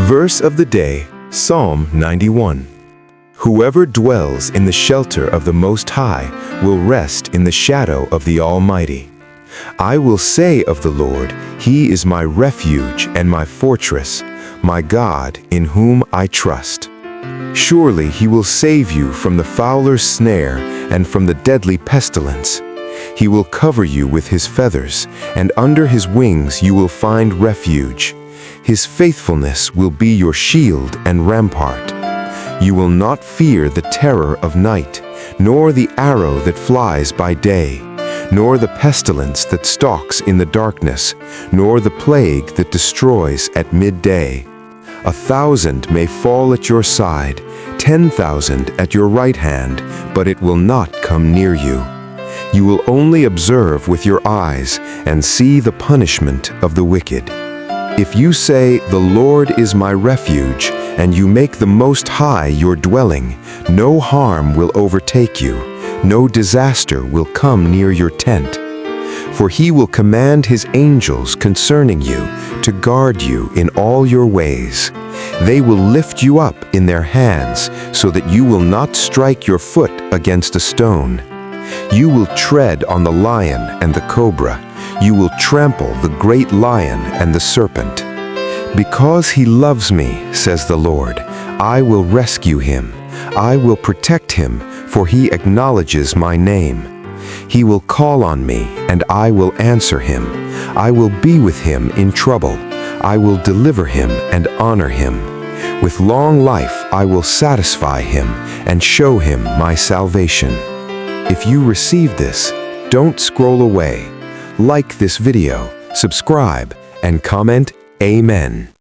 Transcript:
Verse of the day, Psalm 91. Whoever dwells in the shelter of the Most High will rest in the shadow of the Almighty. I will say of the Lord, He is my refuge and my fortress, my God in whom I trust. Surely He will save you from the fowler's snare and from the deadly pestilence. He will cover you with His feathers, and under His wings you will find refuge. His faithfulness will be your shield and rampart. You will not fear the terror of night, nor the arrow that flies by day, nor the pestilence that stalks in the darkness, nor the plague that destroys at midday. 1,000 may fall at your side, 10,000 at your right hand, but it will not come near you. You will only observe with your eyes and see the punishment of the wicked. If you say, "The Lord is my refuge," and you make the Most High your dwelling, no harm will overtake you, no disaster will come near your tent. For He will command His angels concerning you to guard you in all your ways. They will lift you up in their hands so that you will not strike your foot against a stone. You will tread on the lion and the cobra. You will trample the great lion and the serpent. Because He loves me, says the Lord, I will rescue him. I will protect him, for he acknowledges my name. He will call on me, and I will answer him. I will be with him in trouble. I will deliver him and honor him. With long life I will satisfy him and show him my salvation. If you receive this, don't scroll away. Like this video, subscribe, and comment Amen.